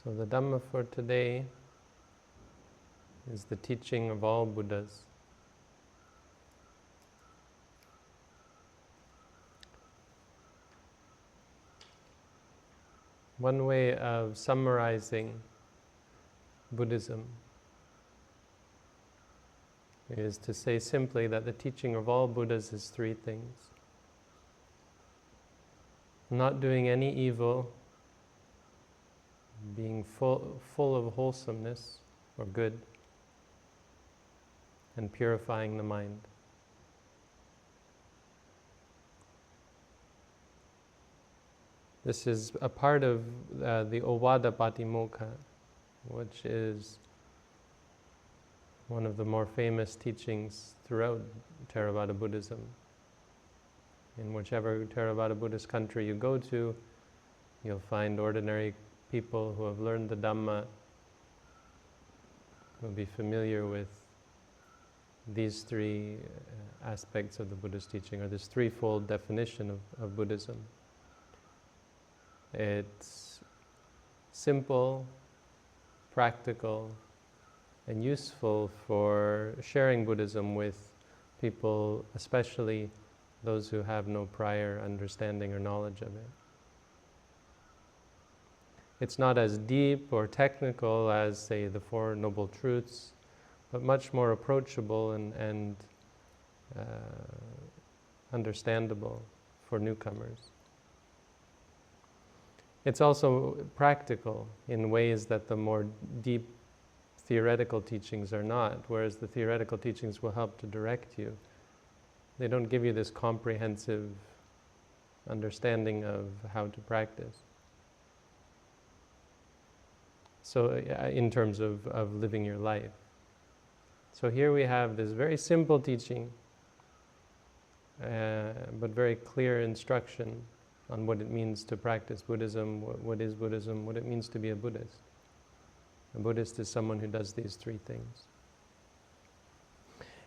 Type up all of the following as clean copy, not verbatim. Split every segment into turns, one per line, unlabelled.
So the Dhamma for today is the teaching of all Buddhas. One way of summarizing Buddhism is to say simply that the teaching of all Buddhas is three things. Not doing any evil, being full of wholesomeness or good, and purifying the mind. This is a part of the Ovada Patimokkha, which is one of the more famous teachings throughout Theravada Buddhism. In whichever Theravada Buddhist country you go to, you'll find ordinary people who have learned the Dhamma, who will be familiar with these three aspects of the Buddhist teaching, or this threefold definition of Buddhism. It's simple, practical, and useful for sharing Buddhism with people, especially those who have no prior understanding or knowledge of it. It's not as deep or technical as, say, the Four Noble Truths, but much more approachable and understandable for newcomers. It's also practical in ways that the more deep theoretical teachings are not, whereas the theoretical teachings will help to direct you. They don't give you this comprehensive understanding of how to practice. So in terms of living your life. So here we have this very simple teaching, but very clear instruction on what it means to practice Buddhism, what is Buddhism, what it means to be a Buddhist. A Buddhist is someone who does these three things.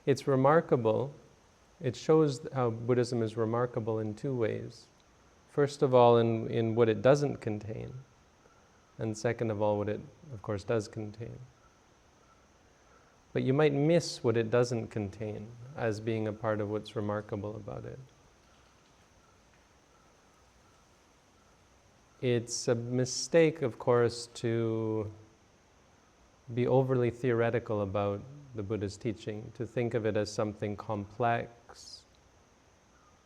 It's remarkable. It shows how Buddhism is remarkable in two ways. First of all, in what it doesn't contain, and second of all, what it, of course, does contain. But you might miss what it doesn't contain as being a part of what's remarkable about it. It's a mistake, of course, to be overly theoretical about the Buddha's teaching, to think of it as something complex,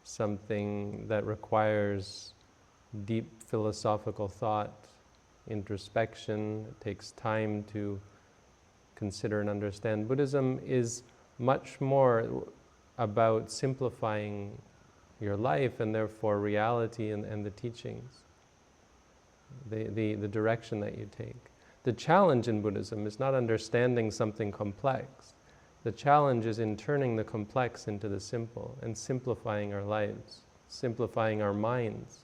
something that requires deep philosophical thought, introspection. It takes time to consider and understand. Buddhism is much more about simplifying your life and therefore reality and the teachings, the direction that you take. The challenge in Buddhism is not understanding something complex. The challenge is in turning the complex into the simple and simplifying our lives, simplifying our minds.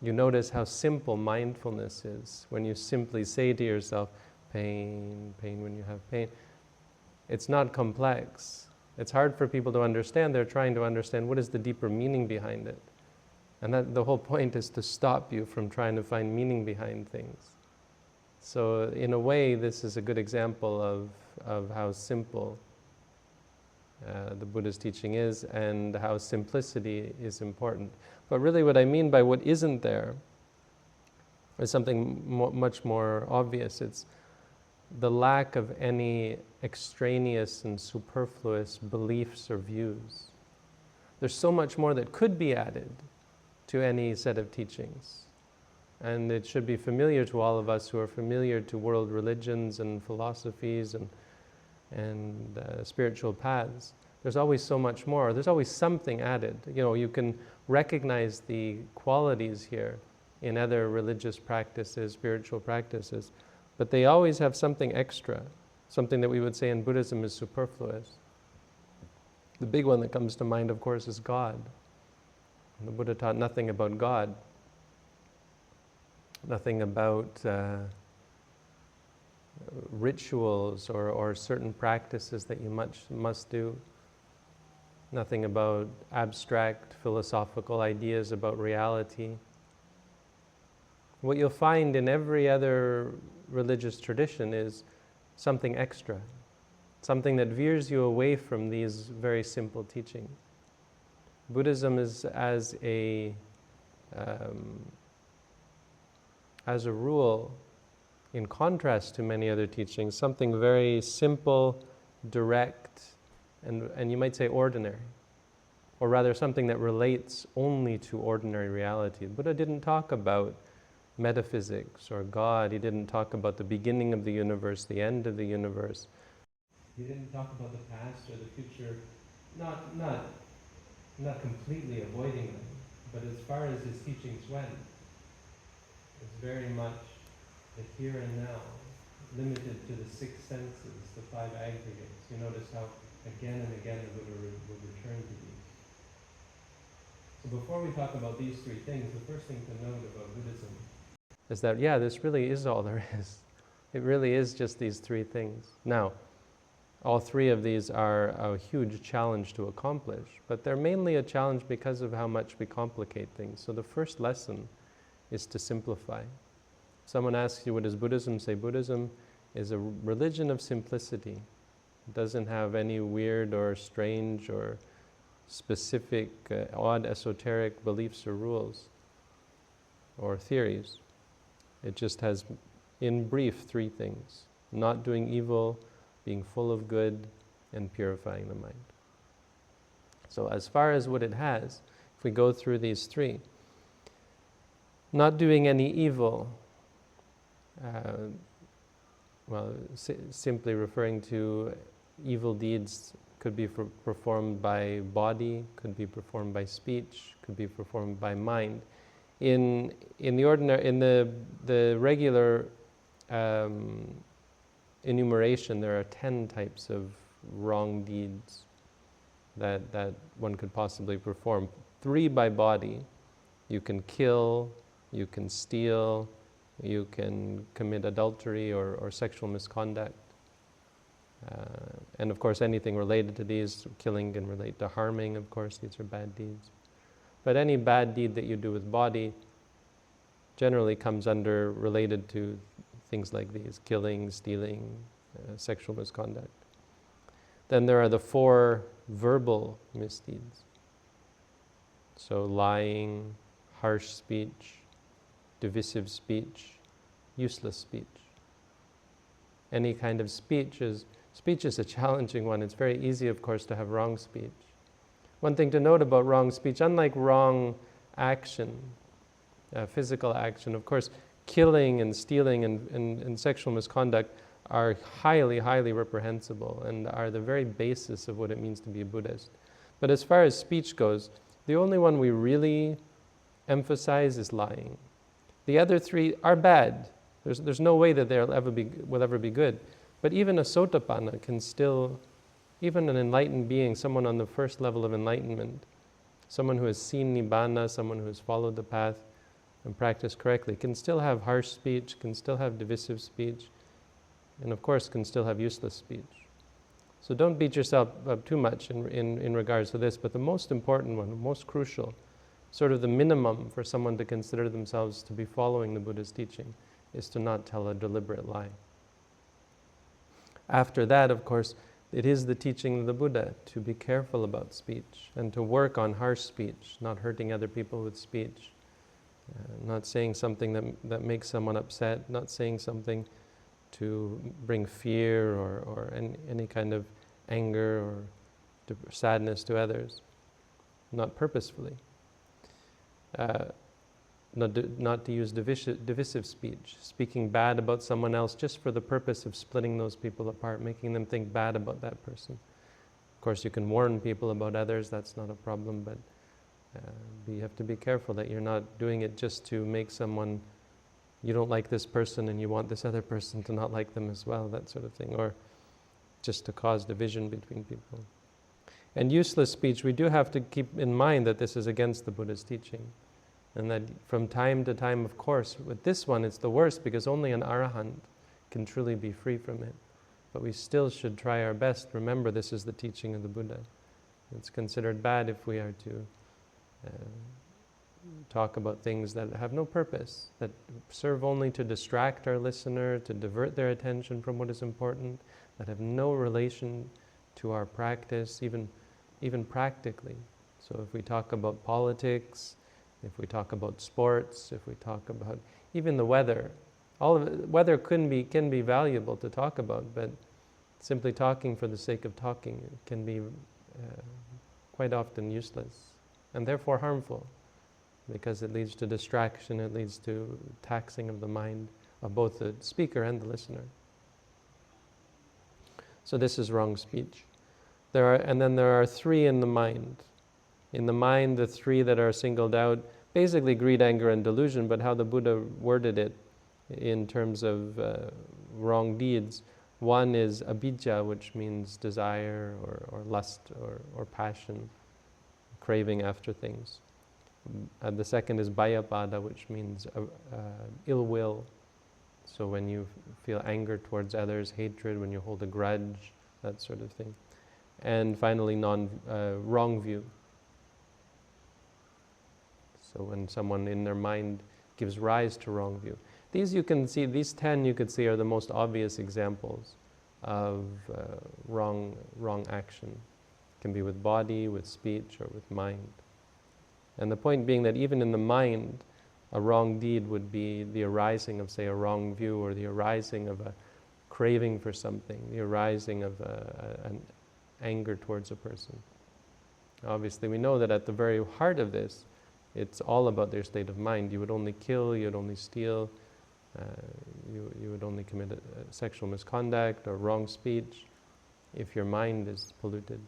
You notice how simple mindfulness is when you simply say to yourself, pain, pain when you have pain. It's not complex. It's hard for people to understand. They're trying to understand what is the deeper meaning behind it. And that the whole point is to stop you from trying to find meaning behind things. So in a way, this is a good example of how simple the Buddha's teaching is and how simplicity is important. But really what I mean by what isn't there is something much more obvious. It's the lack of any extraneous and superfluous beliefs or views. There's so much more that could be added to any set of teachings. And it should be familiar to all of us who are familiar to world religions and philosophies and spiritual paths. There's always so much more. There's always something added. You know, you can recognize the qualities here in other religious practices, spiritual practices, but they always have something extra, something that we would say in Buddhism is superfluous. The big one that comes to mind, of course, is God. And the Buddha taught nothing about God. Nothing about rituals or certain practices that you must do. Nothing about abstract philosophical ideas about reality. What you'll find in every other religious tradition is something extra, something that veers you away from these very simple teachings. Buddhism is, as a rule, in contrast to many other teachings, something very simple, direct, and you might say ordinary, or rather something that relates only to ordinary reality. Buddha didn't talk about metaphysics or God. He didn't talk about the beginning of the universe, the end of the universe. He didn't talk about the past or the future, not completely avoiding them, but as far as his teachings went, it's very much the here and now, limited to the six senses, the five aggregates. You notice how again and again the Buddha would return to these. So before we talk about these three things, the first thing to note about Buddhism is that, yeah, this really is all there is. It really is just these three things. Now, all three of these are a huge challenge to accomplish, but they're mainly a challenge because of how much we complicate things. So the first lesson is to simplify. Someone asks you, what does Buddhism say? Buddhism is a religion of simplicity. It doesn't have any weird or strange or specific, odd, esoteric beliefs or rules or theories. It just has, in brief, three things: not doing evil, being full of good, and purifying the mind. So as far as what it has, if we go through these three, not doing any evil, simply referring to evil deeds could be performed by body, could be performed by speech, could be performed by mind. In the regular enumeration, there are 10 types of wrong deeds that one could possibly perform. 3 by body. You can kill, you can steal, you can commit adultery or sexual misconduct. And of course, anything related to these, killing can relate to harming, of course, these are bad deeds. But any bad deed that you do with body generally comes under, related to things like these: killing, stealing, sexual misconduct. Then there are the 4 verbal misdeeds. So lying, harsh speech, divisive speech, useless speech. Any kind of speech is a challenging one. It's very easy, of course, to have wrong speech. One thing to note about wrong speech, unlike wrong action, physical action, of course, killing and stealing and sexual misconduct are highly, highly reprehensible and are the very basis of what it means to be a Buddhist. But as far as speech goes, the only one we really emphasize is lying. The other 3 are bad. There's no way that will ever be good. But even a sotapanna can still, even an enlightened being, someone on the first level of enlightenment, someone who has seen Nibbana, someone who has followed the path and practiced correctly, can still have harsh speech, can still have divisive speech, and of course can still have useless speech. So don't beat yourself up too much in regards to this, but the most important one, the most crucial, sort of the minimum for someone to consider themselves to be following the Buddha's teaching, is to not tell a deliberate lie. After that, of course, it is the teaching of the Buddha to be careful about speech and to work on harsh speech, not hurting other people with speech, not saying something that makes someone upset, not saying something to bring fear or any kind of anger or sadness to others, not purposefully. Not to use divisive speech, speaking bad about someone else just for the purpose of splitting those people apart, making them think bad about that person. Of course, you can warn people about others, that's not a problem, but you have to be careful that you're not doing it just to make someone, you don't like this person and you want this other person to not like them as well, that sort of thing, or just to cause division between people. And useless speech, we do have to keep in mind that this is against the Buddha's teaching. And that from time to time, of course, with this one it's the worst because only an arahant can truly be free from it. But we still should try our best. Remember, this is the teaching of the Buddha. It's considered bad if we are to talk about things that have no purpose, that serve only to distract our listener, to divert their attention from what is important, that have no relation to our practice, even practically. So if we talk about politics, if we talk about sports, if we talk about even the weather, all of it, weather can be valuable to talk about, but simply talking for the sake of talking can be quite often useless and therefore harmful, because it leads to distraction, it leads to taxing of the mind of both the speaker and the listener. So this is wrong speech. And then there are three in the mind. In the mind, the three that are singled out, basically greed, anger, and delusion, but how the Buddha worded it in terms of wrong deeds. One is abhijja, which means desire or lust or passion, craving after things. The second is bhayapada, which means ill will. So when you feel anger towards others, hatred, when you hold a grudge, that sort of thing. And finally, wrong view. So when someone in their mind gives rise to wrong view. These you can see, these 10 you could see are the most obvious examples of wrong action. It can be with body, with speech, or with mind. And the point being that even in the mind, a wrong deed would be the arising of, say, a wrong view, or the arising of a craving for something, the arising of an anger towards a person. Obviously, we know that at the very heart of this, it's all about their state of mind. You would only kill, you would only steal, you would only commit sexual misconduct or wrong speech if your mind is polluted.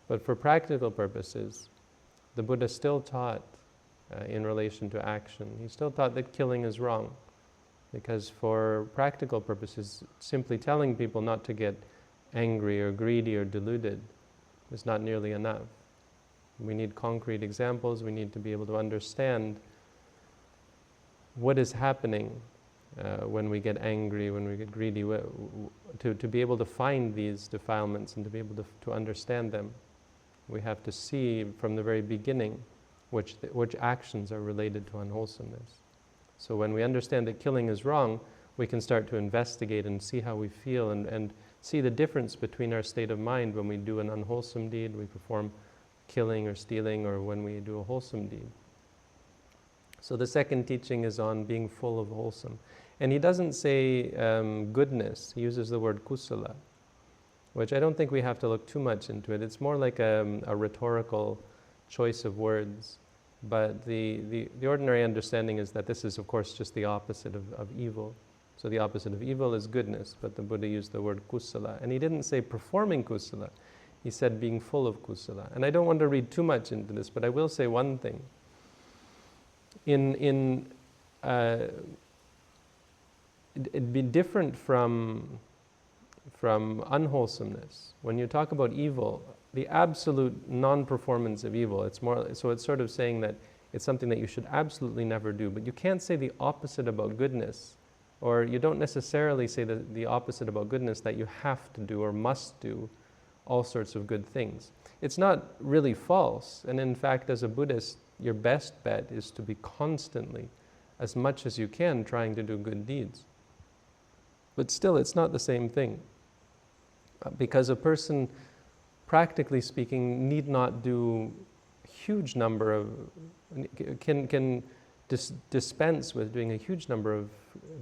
But for practical purposes, the Buddha still taught in relation to action. He still taught that killing is wrong, because for practical purposes, simply telling people not to get angry or greedy or deluded is not nearly enough. We need concrete examples. We need to be able to understand what is happening when we get angry, when we get greedy, to be able to find these defilements and to be able to understand them. We have to see from the very beginning which actions are related to unwholesomeness. So when we understand that killing is wrong, we can start to investigate and see how we feel and see the difference between our state of mind when we do an unwholesome deed, we perform killing or stealing, or when we do a wholesome deed. So the second teaching is on being full of wholesome. And he doesn't say goodness, he uses the word kusala, which I don't think we have to look too much into it. It's more like a rhetorical choice of words. But the ordinary understanding is that this is, of course, just the opposite of evil. So the opposite of evil is goodness, but the Buddha used the word kusala. And he didn't say performing kusala, he said being full of kusala. And I don't want to read too much into this, but I will say one thing. It'd be different from unwholesomeness. When you talk about evil, the absolute non-performance of evil, it's sort of saying that it's something that you should absolutely never do, but you can't say the opposite about goodness, or you don't necessarily say the opposite about goodness, that you have to do or must do all sorts of good things. It's not really false, and in fact, as a Buddhist, your best bet is to be constantly, as much as you can, trying to do good deeds. But still, it's not the same thing. Because a person, practically speaking, need not do huge number of, can dispense with doing a huge number of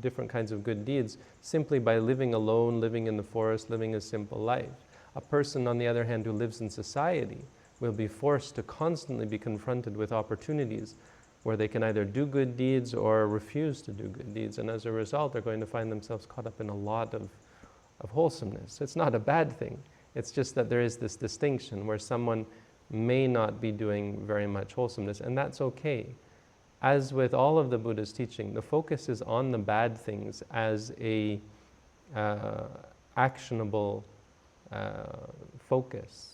different kinds of good deeds simply by living alone, living in the forest, living a simple life. A person, on the other hand, who lives in society will be forced to constantly be confronted with opportunities where they can either do good deeds or refuse to do good deeds. And as a result, they're going to find themselves caught up in a lot of wholesomeness. It's not a bad thing. It's just that there is this distinction where someone may not be doing very much wholesomeness, and that's okay. As with all of the Buddha's teaching, the focus is on the bad things as a actionable focus.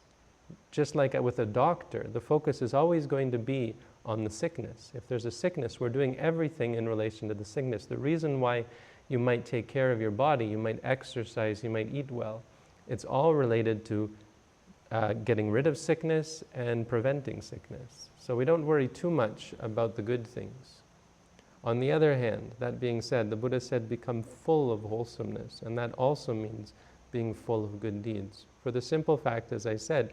Just like with a doctor, the focus is always going to be on the sickness. If there's a sickness, we're doing everything in relation to the sickness. The reason why you might take care of your body, you might exercise, you might eat well, it's all related to getting rid of sickness and preventing sickness. So we don't worry too much about the good things. On the other hand, that being said, the Buddha said become full of wholesomeness, and that also means being full of good deeds. For the simple fact, as I said,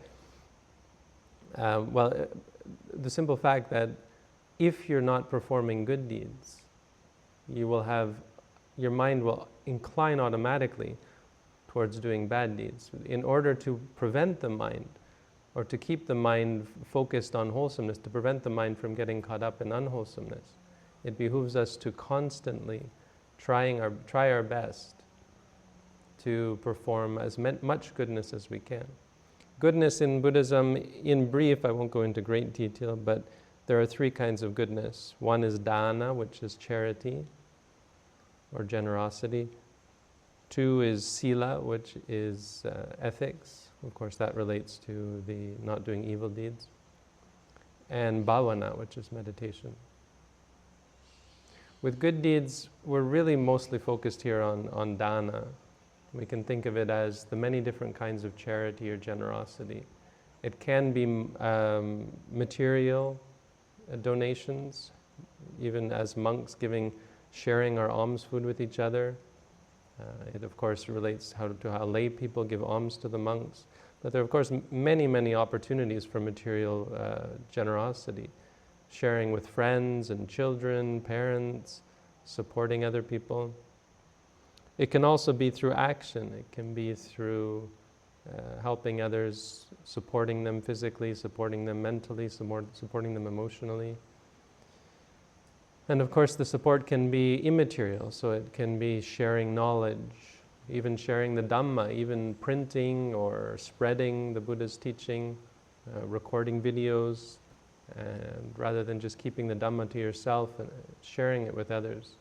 the simple fact that if you're not performing good deeds, your mind will incline automatically towards doing bad deeds. In order to prevent the mind, or to keep the mind focused on wholesomeness, to prevent the mind from getting caught up in unwholesomeness, it behooves us to constantly try our best to perform as much goodness as we can. Goodness in Buddhism, in brief, I won't go into great detail, but there are three kinds of goodness. One is dana, which is charity or generosity. Two is sila, which is ethics. Of course, that relates to the not doing evil deeds. And bhavana, which is meditation. With good deeds, we're really mostly focused here on dana. We can think of it as the many different kinds of charity or generosity. It can be material donations, even as monks sharing our alms food with each other. It of course relates to how lay people give alms to the monks. But there are of course many, many opportunities for material generosity. Sharing with friends and children, parents, supporting other people. It can also be through action. It can be through helping others, supporting them physically, supporting them mentally, supporting them emotionally. And of course the support can be immaterial, so it can be sharing knowledge, even sharing the Dhamma, even printing or spreading the Buddha's teaching, recording videos, and rather than just keeping the Dhamma to yourself and sharing it with others.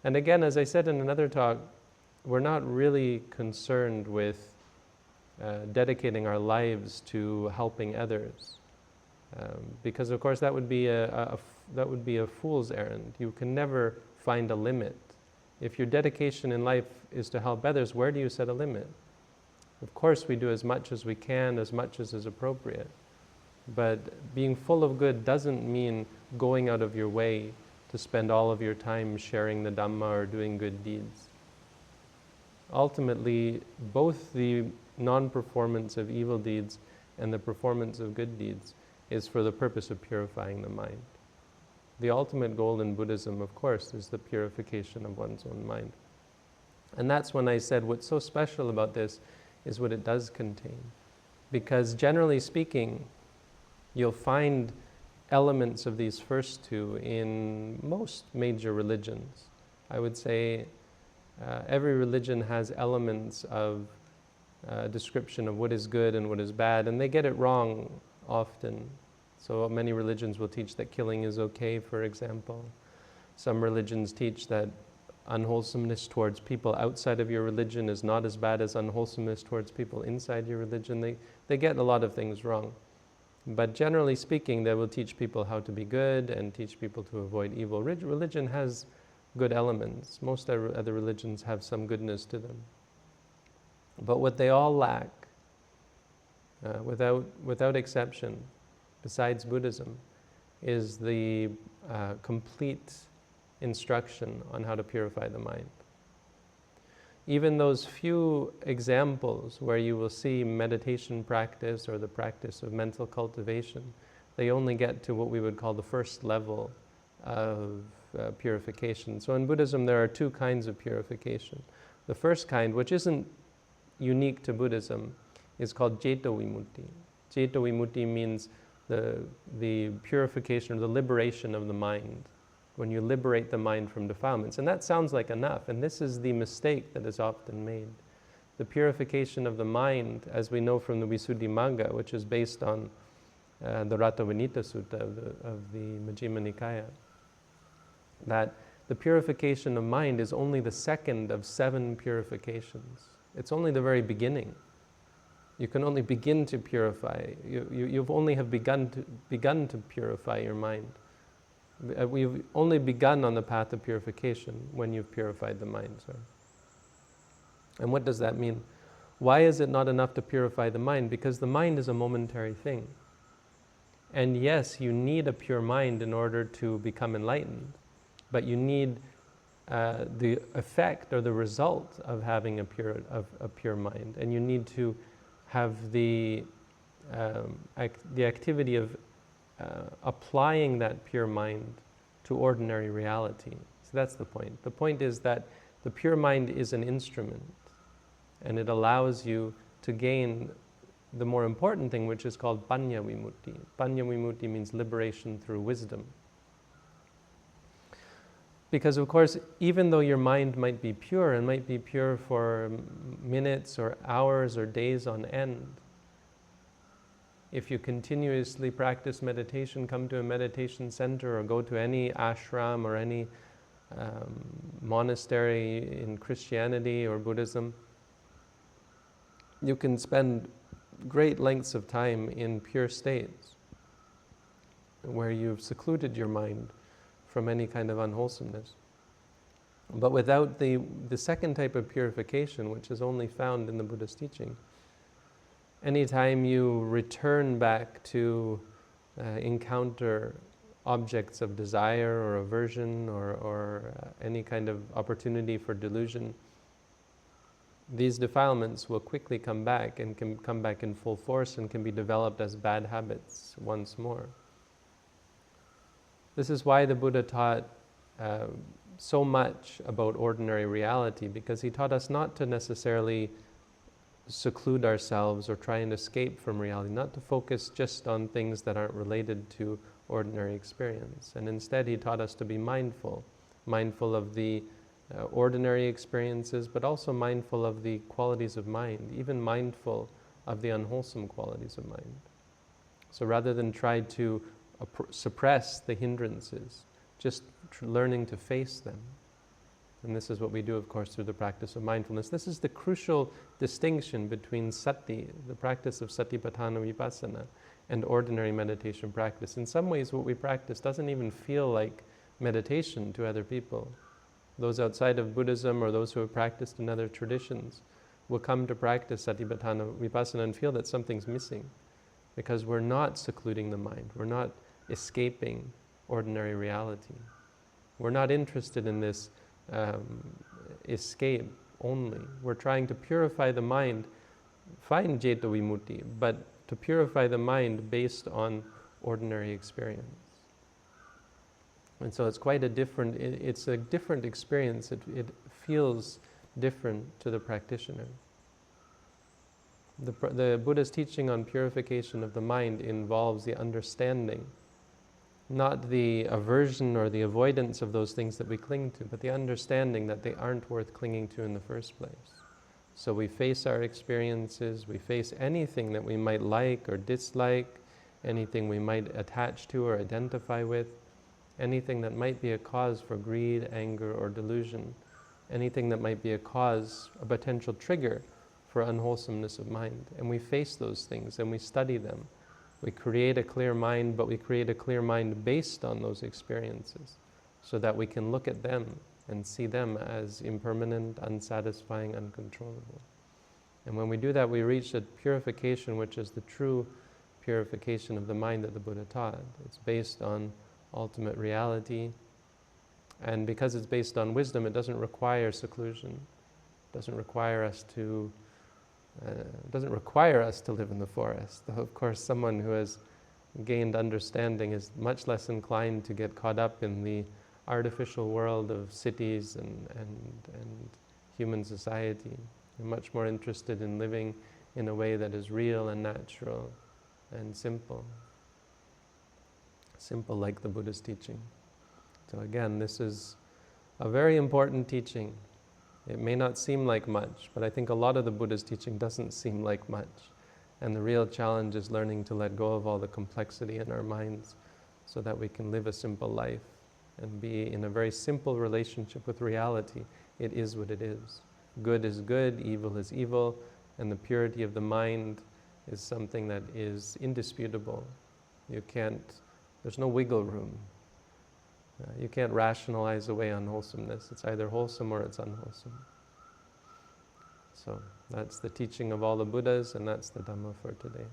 And again, as I said in another talk, we're not really concerned with dedicating our lives to helping others, because of course that would be a fool's errand. You can never find a limit. If your dedication in life is to help others, where do you set a limit? Of course we do as much as we can, as much as is appropriate. But being full of good doesn't mean going out of your way to spend all of your time sharing the Dhamma or doing good deeds. Ultimately, both the non-performance of evil deeds and the performance of good deeds is for the purpose of purifying the mind. The ultimate goal in Buddhism, of course, is the purification of one's own mind. And that's when I said what's so special about this is what it does contain. Because generally speaking, you'll find elements of these first two in most major religions. I would say every religion has elements of description of what is good and what is bad, and they get it wrong often. So many religions will teach that killing is okay, for example. Some religions teach that unwholesomeness towards people outside of your religion is not as bad as unwholesomeness towards people inside your religion. They get a lot of things wrong. But generally speaking, they will teach people how to be good and teach people to avoid evil. Religion has good elements. Most other religions have some goodness to them. But what they all lack, without exception, besides Buddhism, is the complete instruction on how to purify the mind. Even those few examples where you will see meditation practice or the practice of mental cultivation, they only get to what we would call the first level of purification. So in Buddhism there are two kinds of purification. The first kind, which isn't unique to Buddhism, is called Ceto Vimutti. Ceto Vimutti means the purification or the liberation of the mind, when you liberate the mind from defilements. And that sounds like enough, and this is the mistake that is often made. The purification of the mind, as we know from the Visuddhimagga, which is based on the Rattavanita Sutta of the Majjhima Nikaya, that the purification of mind is only the second of 7 purifications. It's only the very beginning. You can only begin to purify. You've only have begun to purify your mind. We've only begun on the path of purification when you've purified the mind. And what does that mean? Why is it not enough to purify the mind? Because the mind is a momentary thing. And yes, you need a pure mind in order to become enlightened, but you need the effect or the result of having a pure mind, and you need to have the activity of applying that pure mind to ordinary reality. So that's the point. The point is that the pure mind is an instrument, and it allows you to gain the more important thing, which is called panya vimutti. Panya vimutti means liberation through wisdom. Because of course, even though your mind might be pure, and might be pure for minutes or hours or days on end, if you continuously practice meditation, come to a meditation center or go to any ashram or any monastery in Christianity or Buddhism, you can spend great lengths of time in pure states where you've secluded your mind from any kind of unwholesomeness. But without the second type of purification, which is only found in the Buddha's teaching, anytime you return back to encounter objects of desire or aversion or any kind of opportunity for delusion, these defilements will quickly come back and can come back in full force and can be developed as bad habits once more. This is why the Buddha taught so much about ordinary reality, because he taught us not to necessarily seclude ourselves or try and escape from reality, not to focus just on things that aren't related to ordinary experience. And instead he taught us to be mindful of the ordinary experiences, but also mindful of the qualities of mind, even mindful of the unwholesome qualities of mind. So rather than try to suppress the hindrances, just learning to face them. And this is what we do, of course, through the practice of mindfulness. This is the crucial distinction between sati, the practice of satipatthana vipassana, and ordinary meditation practice. In some ways, what we practice doesn't even feel like meditation to other people. Those outside of Buddhism or those who have practiced in other traditions will come to practice satipatthana vipassana and feel that something's missing, because we're not secluding the mind. We're not escaping ordinary reality. We're not interested in this escape only. We're trying to purify the mind, find jeta vimutti, but to purify the mind based on ordinary experience. And so it's quite a different, it's a different experience. It feels different to the practitioner. The Buddha's teaching on purification of the mind involves the understanding, not the aversion or the avoidance of those things that we cling to, but the understanding that they aren't worth clinging to in the first place. So we face our experiences, we face anything that we might like or dislike, anything we might attach to or identify with, anything that might be a cause for greed, anger, or delusion, anything that might be a cause, a potential trigger for unwholesomeness of mind. And we face those things and we study them. We create a clear mind, but we create a clear mind based on those experiences so that we can look at them and see them as impermanent, unsatisfying, uncontrollable. And when we do that, we reach a purification which is the true purification of the mind that the Buddha taught. It's based on ultimate reality, and because it's based on wisdom, it doesn't require seclusion. It doesn't require us to live in the forest. Though, of course, someone who has gained understanding is much less inclined to get caught up in the artificial world of cities and human society. They're much more interested in living in a way that is real and natural and simple. Simple like the Buddha's teaching. So again, this is a very important teaching. It may not seem like much, but I think a lot of the Buddha's teaching doesn't seem like much. And the real challenge is learning to let go of all the complexity in our minds so that we can live a simple life and be in a very simple relationship with reality. It is what it is. Good is good, evil is evil, and the purity of the mind is something that is indisputable. There's no wiggle room. You can't rationalize away unwholesomeness. It's either wholesome or it's unwholesome. So that's the teaching of all the Buddhas, and that's the Dhamma for today.